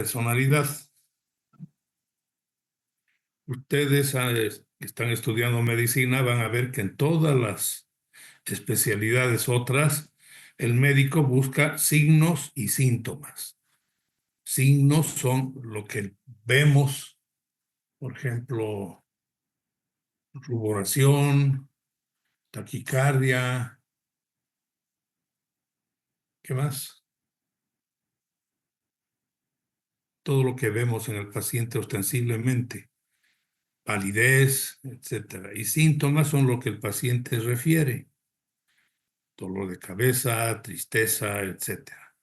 personalidad. Ustedes que están estudiando medicina van a ver que en todas las especialidades otras, el médico busca signos y síntomas. Signos son lo que vemos, por ejemplo, sudoración, taquicardia, ¿qué más? Todo lo que vemos en el paciente ostensiblemente, palidez, etcétera. Y síntomas son lo que el paciente refiere, dolor de cabeza, tristeza, etcétera.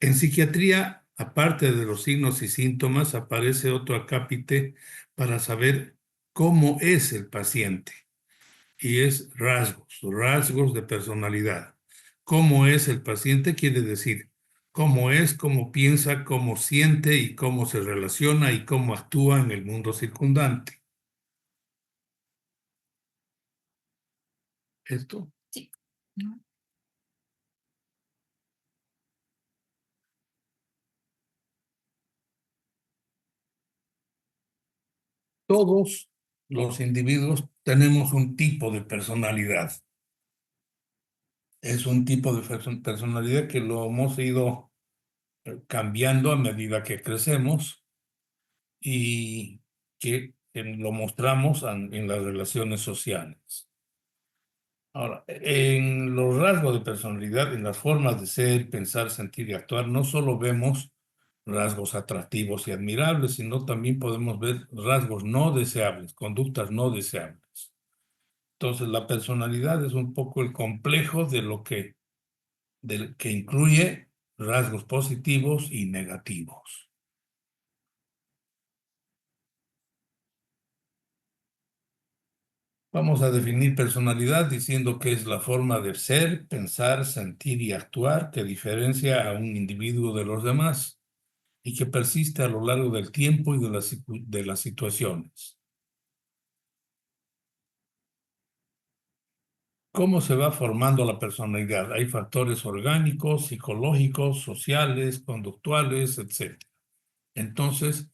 En psiquiatría, aparte de los signos y síntomas, aparece otro acápite para saber cómo es el paciente. Y es rasgos de personalidad. Cómo es el paciente quiere decir cómo es, cómo piensa, cómo siente y cómo se relaciona y cómo actúa en el mundo circundante. ¿Esto? Sí. ¿No? Todos los individuos tenemos un tipo de personalidad. Es un tipo de personalidad que lo hemos ido cambiando a medida que crecemos y que lo mostramos en las relaciones sociales. Ahora, en los rasgos de personalidad, en las formas de ser, pensar, sentir y actuar, no solo vemos rasgos atractivos y admirables, sino también podemos ver rasgos no deseables, conductas no deseables. Entonces, la personalidad es un poco el complejo del que incluye rasgos positivos y negativos. Vamos a definir personalidad diciendo que es la forma de ser, pensar, sentir y actuar que diferencia a un individuo de los demás y que persiste a lo largo del tiempo y de las situaciones. ¿Cómo se va formando la personalidad? Hay factores orgánicos, psicológicos, sociales, conductuales, etc. Entonces,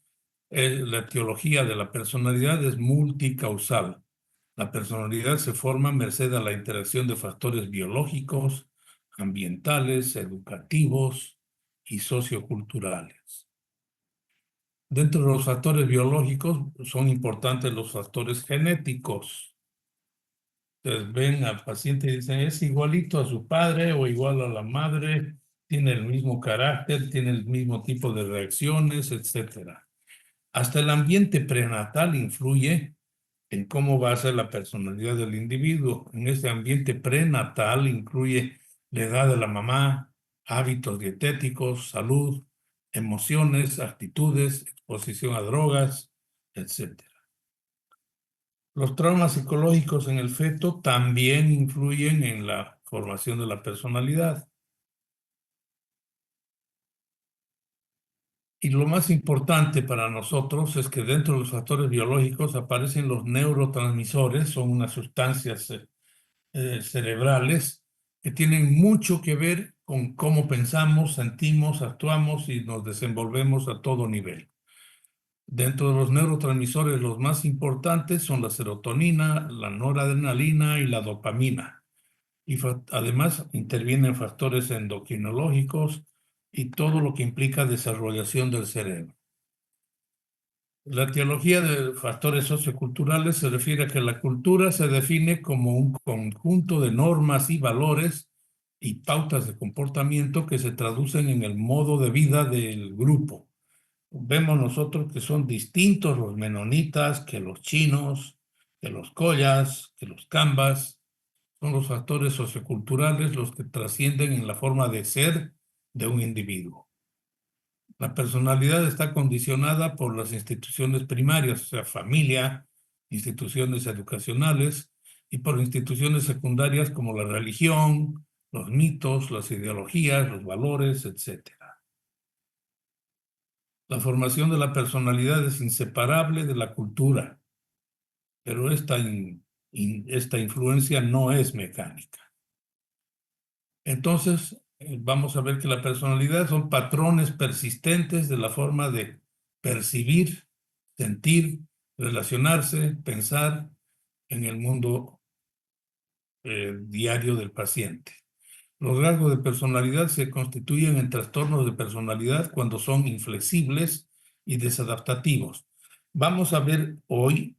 la teología de la personalidad es multicausal. La personalidad se forma merced a la interacción de factores biológicos, ambientales, educativos y socioculturales. Dentro de los factores biológicos son importantes los factores genéticos. Entonces ven al paciente y dicen, es igualito a su padre o igual a la madre, tiene el mismo carácter, tiene el mismo tipo de reacciones, etcétera. Hasta el ambiente prenatal influye en cómo va a ser la personalidad del individuo. En este ambiente prenatal incluye la edad de la mamá, hábitos dietéticos, salud, emociones, actitudes, exposición a drogas, etc. Los traumas psicológicos en el feto también influyen en la formación de la personalidad. Y lo más importante para nosotros es que dentro de los factores biológicos aparecen los neurotransmisores, son unas sustancias cerebrales que tienen mucho que ver con cómo pensamos, sentimos, actuamos y nos desenvolvemos a todo nivel. Dentro de los neurotransmisores, los más importantes son la serotonina, la noradrenalina y la dopamina. Y además intervienen factores endocrinológicos y todo lo que implica desarrollación del cerebro. La teología de factores socioculturales se refiere a que la cultura se define como un conjunto de normas y valores y pautas de comportamiento que se traducen en el modo de vida del grupo. Vemos nosotros que son distintos los menonitas que los chinos, que los collas, que los cambas. Son los factores socioculturales los que trascienden en la forma de ser de un individuo. La personalidad está condicionada por las instituciones primarias, o sea, familia, instituciones educacionales, y por instituciones secundarias como la religión, los mitos, las ideologías, los valores, etc. La formación de la personalidad es inseparable de la cultura, pero esta influencia no es mecánica. Entonces, Vamos a ver que la personalidad son patrones persistentes de la forma de percibir, sentir, relacionarse, pensar en el mundo diario del paciente. Los rasgos de personalidad se constituyen en trastornos de personalidad cuando son inflexibles y desadaptativos. Vamos a ver hoy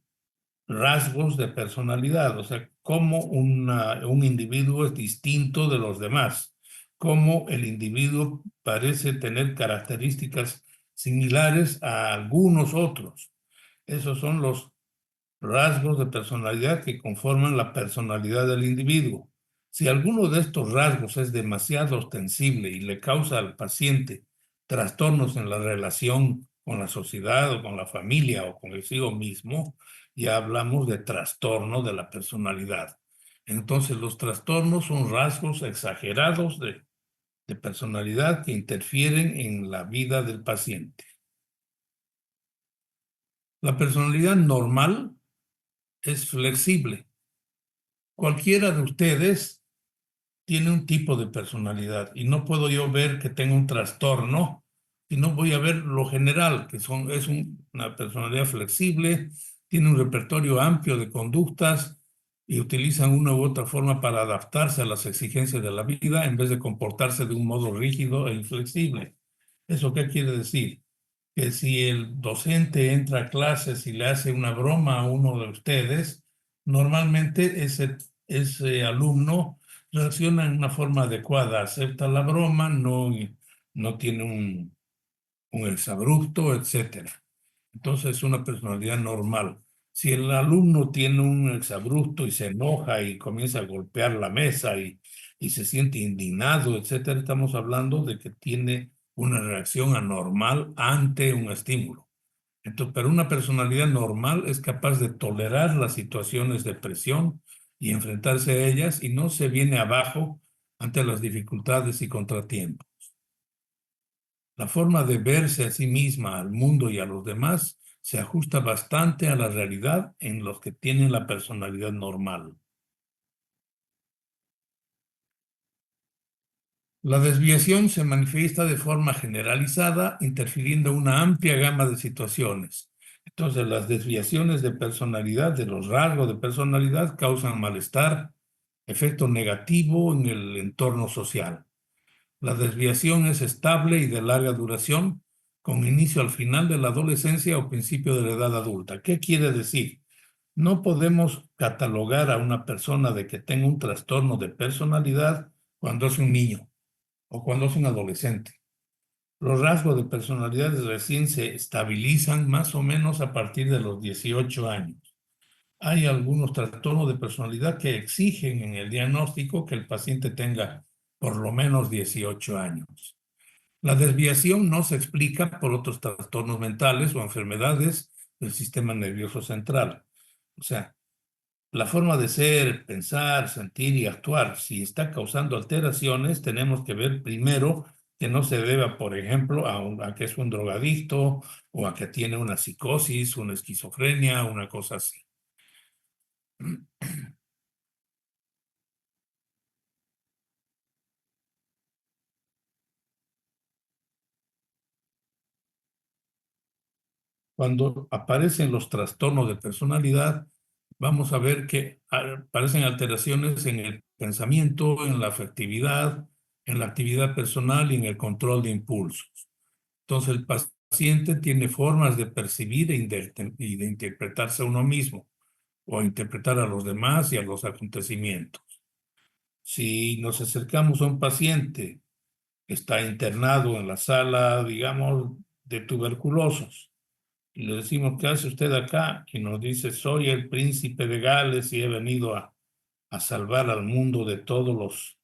rasgos de personalidad, o sea, cómo un individuo es distinto de los demás, cómo el individuo parece tener características similares a algunos otros. Esos son los rasgos de personalidad que conforman la personalidad del individuo. Si alguno de estos rasgos es demasiado ostensible y le causa al paciente trastornos en la relación con la sociedad o con la familia o con el sí mismo, ya hablamos de trastorno de la personalidad. Entonces, los trastornos son rasgos exagerados de personalidad que interfieren en la vida del paciente. La personalidad normal es flexible. Cualquiera de ustedes tiene un tipo de personalidad y no puedo yo ver que tenga un trastorno, sino voy a ver lo general, que una personalidad flexible, tiene un repertorio amplio de conductas y utilizan una u otra forma para adaptarse a las exigencias de la vida en vez de comportarse de un modo rígido e inflexible. ¿Eso qué quiere decir? Que si el docente entra a clases y le hace una broma a uno de ustedes, normalmente ese alumno reacciona en una forma adecuada, acepta la broma, no tiene un exabrupto, etcétera. Entonces es una personalidad normal. Si el alumno tiene un exabrupto y se enoja y comienza a golpear la mesa y se siente indignado, etcétera, estamos hablando de que tiene una reacción anormal ante un estímulo. Entonces, pero una personalidad normal es capaz de tolerar las situaciones de presión y enfrentarse a ellas y no se viene abajo ante las dificultades y contratiempos. La forma de verse a sí misma, al mundo y a los demás se ajusta bastante a la realidad en los que tienen la personalidad normal. La desviación se manifiesta de forma generalizada, interfiriendo en una amplia gama de situaciones. Entonces, las desviaciones de personalidad, de los rasgos de personalidad, causan malestar, efecto negativo en el entorno social. La desviación es estable y de larga duración, con inicio al final de la adolescencia o principio de la edad adulta. ¿Qué quiere decir? No podemos catalogar a una persona de que tenga un trastorno de personalidad cuando es un niño o cuando es un adolescente. Los rasgos de personalidad recién se estabilizan más o menos a partir de los 18 años. Hay algunos trastornos de personalidad que exigen en el diagnóstico que el paciente tenga por lo menos 18 años. La desviación no se explica por otros trastornos mentales o enfermedades del sistema nervioso central. O sea, la forma de ser, pensar, sentir y actuar, si está causando alteraciones, tenemos que ver primero que no se deba, por ejemplo, a que es un drogadicto o a que tiene una psicosis, una esquizofrenia, una cosa así. Cuando aparecen los trastornos de personalidad, vamos a ver que aparecen alteraciones en el pensamiento, en la afectividad, en la actividad personal y en el control de impulsos. Entonces, el paciente tiene formas de percibir y de interpretarse a uno mismo o interpretar a los demás y a los acontecimientos. Si nos acercamos a un paciente que está internado en la sala, digamos, de tuberculosos, y le decimos, ¿qué hace usted acá? Y nos dice, soy el príncipe de Gales y he venido a salvar al mundo de todos los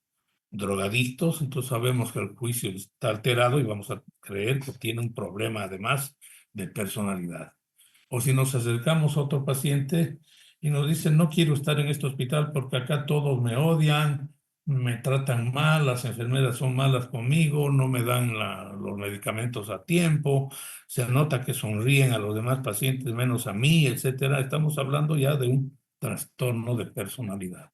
drogadictos. Entonces sabemos que el juicio está alterado y vamos a creer que tiene un problema además de personalidad. O si nos acercamos a otro paciente y nos dice, no quiero estar en este hospital porque acá todos me odian, me tratan mal, las enfermeras son malas conmigo, no me dan los medicamentos a tiempo, se nota que sonríen a los demás pacientes menos a mí, etcétera. Estamos hablando ya de un trastorno de personalidad.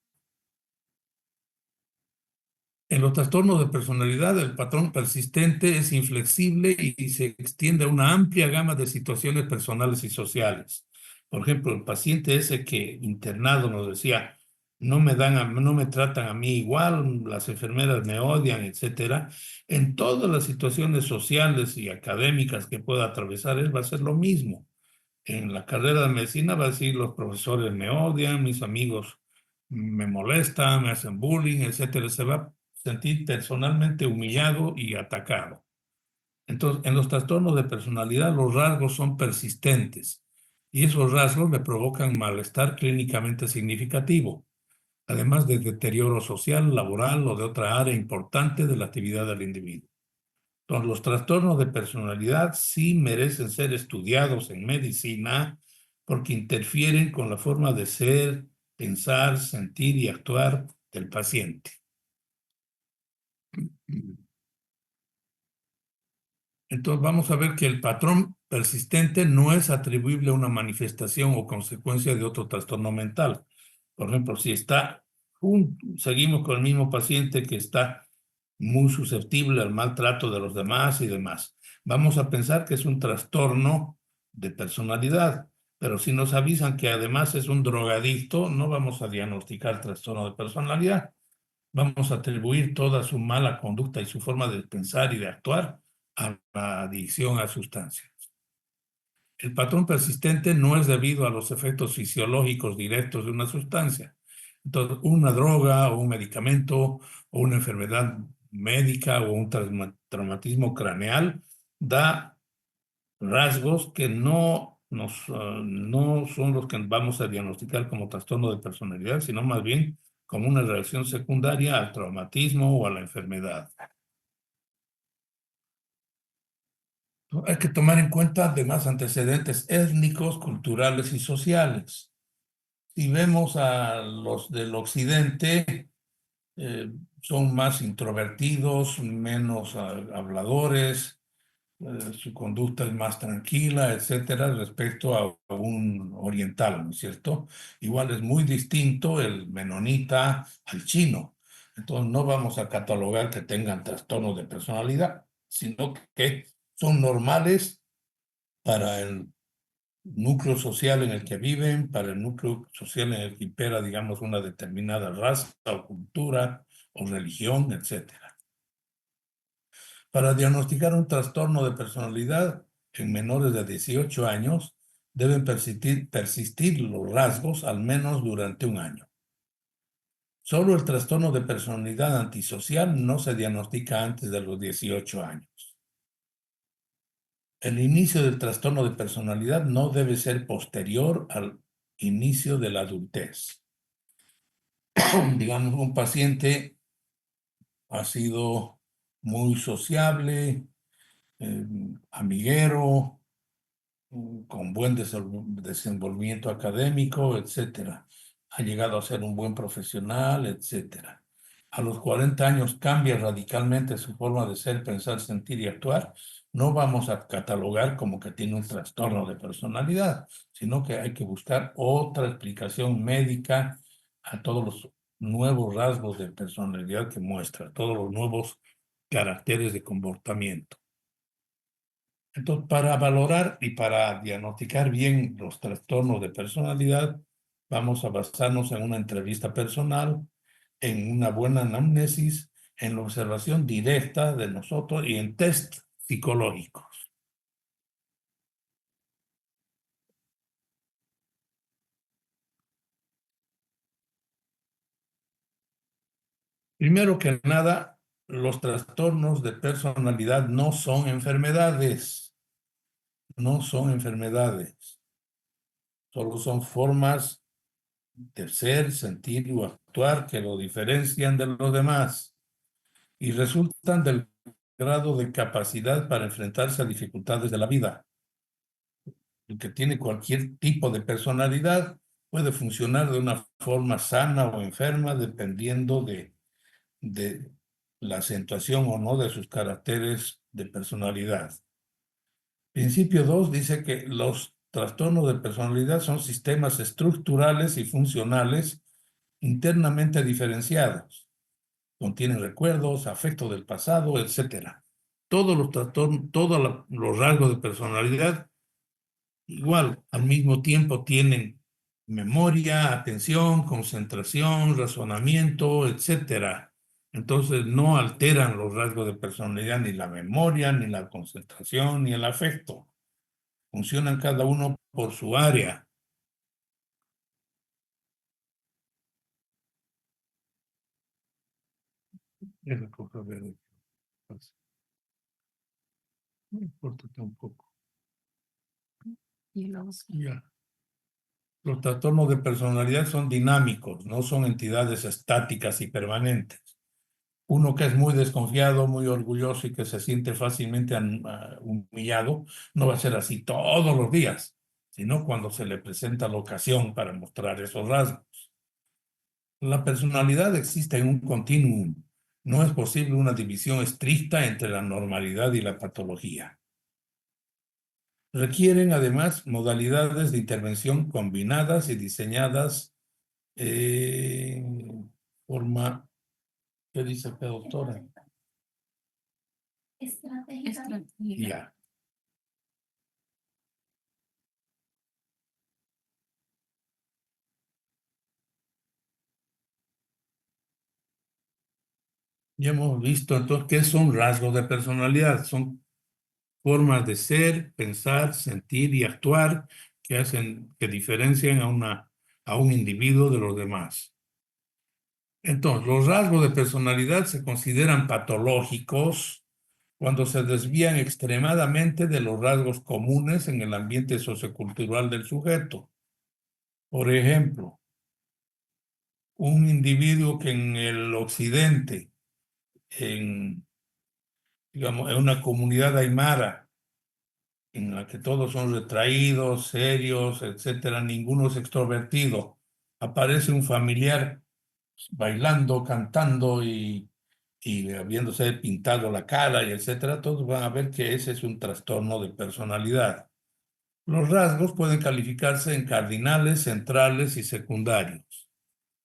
En los trastornos de personalidad, el patrón persistente es inflexible y se extiende a una amplia gama de situaciones personales y sociales. Por ejemplo, el paciente ese que internado nos decía, no me tratan a mí igual, las enfermeras me odian, etcétera. En todas las situaciones sociales y académicas que pueda atravesar, él va a hacer lo mismo. En la carrera de medicina va a decir, los profesores me odian, mis amigos me molestan, me hacen bullying, etcétera. Se va a sentir personalmente humillado y atacado. Entonces, en los trastornos de personalidad, los rasgos son persistentes y esos rasgos le provocan malestar clínicamente significativo, además de deterioro social, laboral o de otra área importante de la actividad del individuo. Entonces, los trastornos de personalidad sí merecen ser estudiados en medicina porque interfieren con la forma de ser, pensar, sentir y actuar del paciente. Entonces, vamos a ver que el patrón persistente no es atribuible a una manifestación o consecuencia de otro trastorno mental. Por ejemplo, si seguimos con el mismo paciente que está muy susceptible al maltrato de los demás y demás. Vamos a pensar que es un trastorno de personalidad, pero si nos avisan que además es un drogadicto, no vamos a diagnosticar trastorno de personalidad. Vamos a atribuir toda su mala conducta y su forma de pensar y de actuar a la adicción a sustancias. El patrón persistente no es debido a los efectos fisiológicos directos de una sustancia. Entonces, una droga o un medicamento o una enfermedad médica o un traumatismo craneal da rasgos que no son los que vamos a diagnosticar como trastorno de personalidad, sino más bien como una reacción secundaria al traumatismo o a la enfermedad. Hay que tomar en cuenta además antecedentes étnicos, culturales y sociales. Si vemos a los del occidente, eh, son más introvertidos, menos habladores, su conducta es más tranquila, etcétera, respecto a un oriental, ¿no es cierto? Igual es muy distinto el menonita al chino. Entonces no vamos a catalogar que tengan trastornos de personalidad, sino que son normales para el núcleo social en el que viven, para el núcleo social en el que impera, digamos, una determinada raza o cultura o religión, etcétera. Para diagnosticar un trastorno de personalidad en menores de 18 años, deben persistir los rasgos al menos durante un año. Solo el trastorno de personalidad antisocial no se diagnostica antes de los 18 años. El inicio del trastorno de personalidad no debe ser posterior al inicio de la adultez. Digamos, un paciente ha sido muy sociable, eh, amiguero, con buen desenvolvimiento académico, etcétera. Ha llegado a ser un buen profesional, etcétera. A los 40 años cambia radicalmente su forma de ser, pensar, sentir y actuar. No vamos a catalogar como que tiene un trastorno de personalidad, sino que hay que buscar otra explicación médica a todos los nuevos rasgos de personalidad que muestra, todos los nuevos caracteres de comportamiento. Entonces, para valorar y para diagnosticar bien los trastornos de personalidad, vamos a basarnos en una entrevista personal, en una buena anamnesis, en la observación directa de nosotros y en test psicológicos. Primero que nada, los trastornos de personalidad no son enfermedades, no son enfermedades, solo son formas de ser, sentir o actuar que lo diferencian de los demás y resultan del grado de capacidad para enfrentarse a dificultades de la vida. El que tiene cualquier tipo de personalidad puede funcionar de una forma sana o enferma dependiendo de la acentuación o no de sus caracteres de personalidad. Principio 2 dice que los trastornos de personalidad son sistemas estructurales y funcionales internamente diferenciados. contienen recuerdos, afecto del pasado, etcétera. Todos los trastornos, todos los rasgos de personalidad, igual, al mismo tiempo tienen memoria, atención, concentración, razonamiento, etcétera. Entonces no alteran los rasgos de personalidad, ni la memoria, ni la concentración, ni el afecto. Funcionan cada uno por su área. Esa cosa verde. Córtate un poco. Y luego Ya. Los trastornos de personalidad son dinámicos, no son entidades estáticas y permanentes. Uno que es muy desconfiado, muy orgulloso y que se siente fácilmente humillado, no va a ser así todos los días, sino cuando se le presenta la ocasión para mostrar esos rasgos. La personalidad existe en un continuum. No es posible una división estricta entre la normalidad y la patología. Requieren además modalidades de intervención combinadas y diseñadas forma, ¿qué dice acá, doctora? estratégica. Ya. Ya hemos visto entonces qué son rasgos de personalidad. Son formas de ser, pensar, sentir y actuar que hacen, que diferencian a un individuo de los demás. Entonces, los rasgos de personalidad se consideran patológicos cuando se desvían extremadamente de los rasgos comunes en el ambiente sociocultural del sujeto. Por ejemplo, un individuo que en el occidente, en, digamos, en una comunidad aymara, en la que todos son retraídos, serios, etcétera, ninguno es extrovertido. Aparece un familiar bailando, cantando y habiéndose pintado la cara y etcétera, todos van a ver que ese es un trastorno de personalidad. Los rasgos pueden calificarse en cardinales, centrales y secundarios.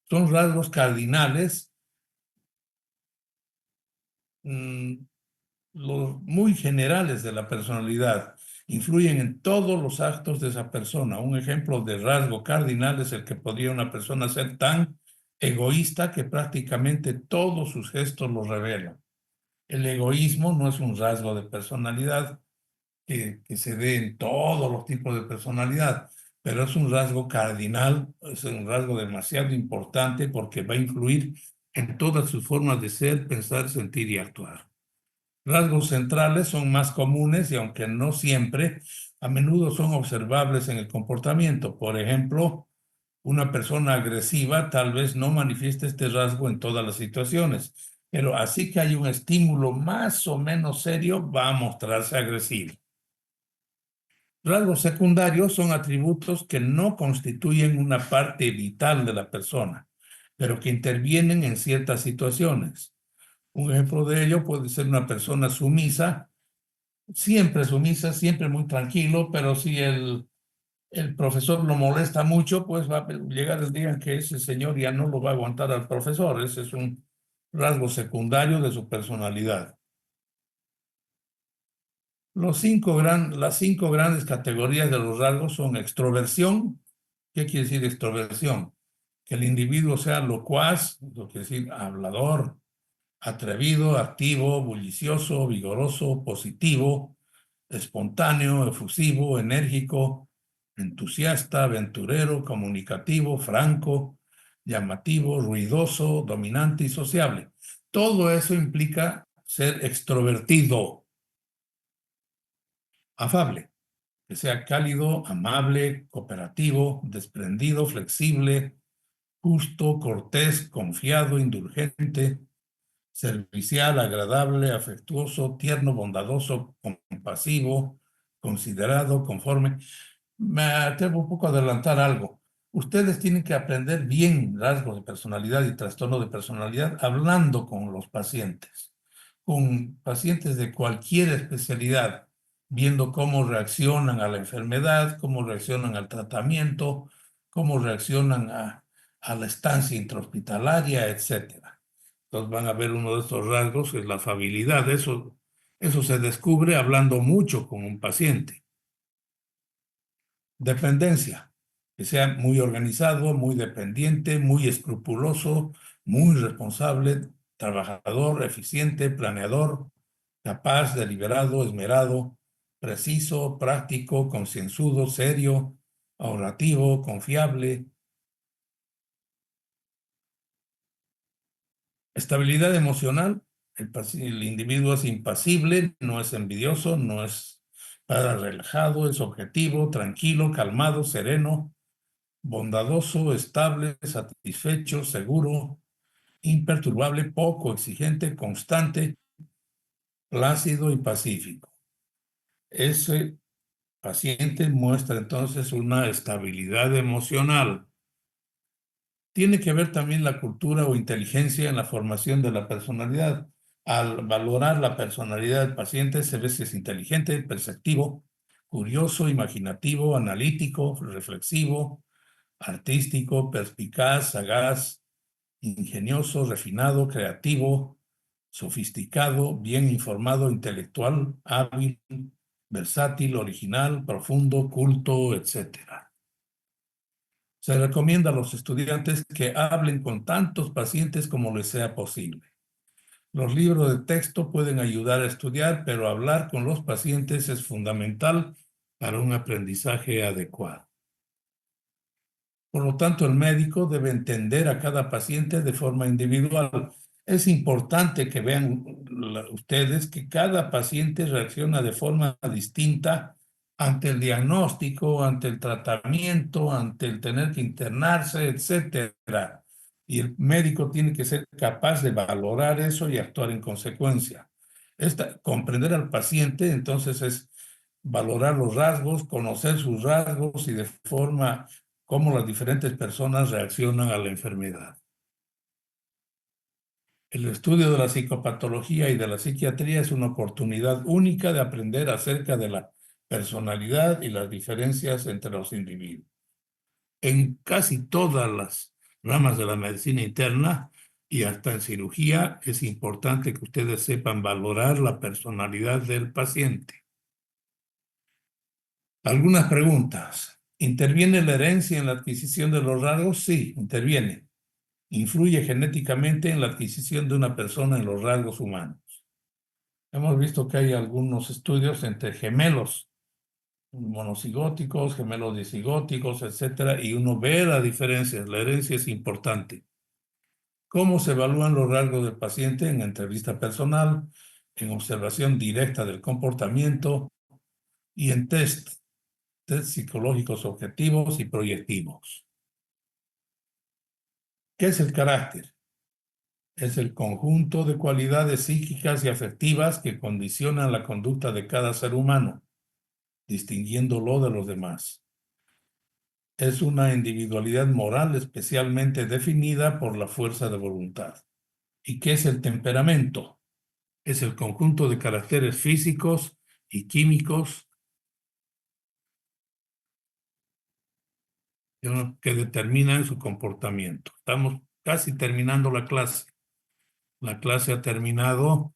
Son rasgos cardinales, mm, los muy generales de la personalidad. Influyen en todos los actos de esa persona. Un ejemplo de rasgo cardinal es el que podría una persona ser tan egoísta que prácticamente todos sus gestos lo revelan. El egoísmo no es un rasgo de personalidad que se ve en todos los tipos de personalidad, pero es un rasgo cardinal, es un rasgo demasiado importante porque va a influir en todas sus formas de ser, pensar, sentir y actuar. Rasgos centrales son más comunes y aunque no siempre, a menudo son observables en el comportamiento. Por ejemplo, una persona agresiva tal vez no manifieste este rasgo en todas las situaciones, pero así que hay un estímulo más o menos serio, va a mostrarse agresivo. Rasgos secundarios son atributos que no constituyen una parte vital de la persona, pero que intervienen en ciertas situaciones. Un ejemplo de ello puede ser una persona sumisa, siempre muy tranquilo, pero si el profesor lo molesta mucho, pues va a llegar el día en que ese señor ya no lo va a aguantar al profesor. Ese es un rasgo secundario de su personalidad. Las cinco grandes categorías de los rasgos son extroversión. ¿Qué quiere decir extroversión? Que el individuo sea locuaz, lo que decir hablador, atrevido, activo, bullicioso, vigoroso, positivo, espontáneo, efusivo, enérgico, entusiasta, aventurero, comunicativo, franco, llamativo, ruidoso, dominante y sociable. Todo eso implica ser extrovertido, afable, que sea cálido, amable, cooperativo, desprendido, flexible, justo, cortés, confiado, indulgente, servicial, agradable, afectuoso, tierno, bondadoso, compasivo, considerado, conforme. Me atrevo un poco a adelantar algo. Ustedes tienen que aprender bien rasgos de personalidad y trastorno de personalidad hablando con pacientes de cualquier especialidad, viendo cómo reaccionan a la enfermedad, cómo reaccionan al tratamiento, cómo reaccionan a la estancia intrahospitalaria, etcétera. Entonces van a ver uno de estos rasgos, es la afabilidad. Eso se descubre hablando mucho con un paciente. Dependencia, que sea muy organizado, muy dependiente, muy escrupuloso, muy responsable, trabajador, eficiente, planeador, capaz, deliberado, esmerado, preciso, práctico, concienzudo, serio, ahorrativo, confiable. Estabilidad emocional, el individuo es impasible, no es envidioso, no es para relajado, es objetivo, tranquilo, calmado, sereno, bondadoso, estable, satisfecho, seguro, imperturbable, poco exigente, constante, plácido y pacífico. Ese paciente muestra entonces una estabilidad emocional. Tiene que ver también la cultura o inteligencia en la formación de la personalidad. Al valorar la personalidad del paciente se ve si es inteligente, perceptivo, curioso, imaginativo, analítico, reflexivo, artístico, perspicaz, sagaz, ingenioso, refinado, creativo, sofisticado, bien informado, intelectual, hábil, versátil, original, profundo, culto, etc. Se recomienda a los estudiantes que hablen con tantos pacientes como les sea posible. Los libros de texto pueden ayudar a estudiar, pero hablar con los pacientes es fundamental para un aprendizaje adecuado. Por lo tanto, el médico debe entender a cada paciente de forma individual. Es importante que vean ustedes que cada paciente reacciona de forma distinta ante el diagnóstico, ante el tratamiento, ante el tener que internarse, etcétera. Y el médico tiene que ser capaz de valorar eso y actuar en consecuencia. Comprender al paciente, entonces, es valorar los rasgos, conocer sus rasgos y de forma cómo las diferentes personas reaccionan a la enfermedad. El estudio de la psicopatología y de la psiquiatría es una oportunidad única de aprender acerca de la personalidad y las diferencias entre los individuos. En casi todas las ramas de la medicina interna y hasta en cirugía es importante que ustedes sepan valorar la personalidad del paciente. Algunas preguntas. ¿Interviene la herencia en la adquisición de los rasgos? Sí, interviene. Influye genéticamente en la adquisición de una persona en los rasgos humanos. Hemos visto que hay algunos estudios entre gemelos monocigóticos, gemelos disigóticos, etcétera, y uno ve la diferencia. La herencia es importante. ¿Cómo se evalúan los rasgos del paciente? En entrevista personal, en observación directa del comportamiento y en test psicológicos objetivos y proyectivos. ¿Qué es el carácter? Es el conjunto de cualidades psíquicas y afectivas que condicionan la conducta de cada ser humano, distinguiéndolo de los demás. Es una individualidad moral especialmente definida por la fuerza de voluntad. ¿Y qué es el temperamento? Es el conjunto de caracteres físicos y químicos que determinan su comportamiento. Estamos casi terminando la clase. La clase ha terminado.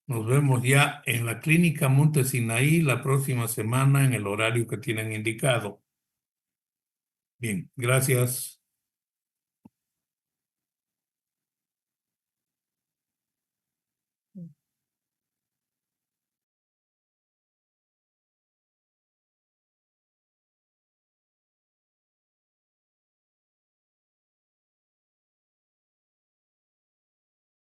Nos vemos ya en la Clínica Monte Sinaí la próxima semana en el horario que tienen indicado. Bien, gracias.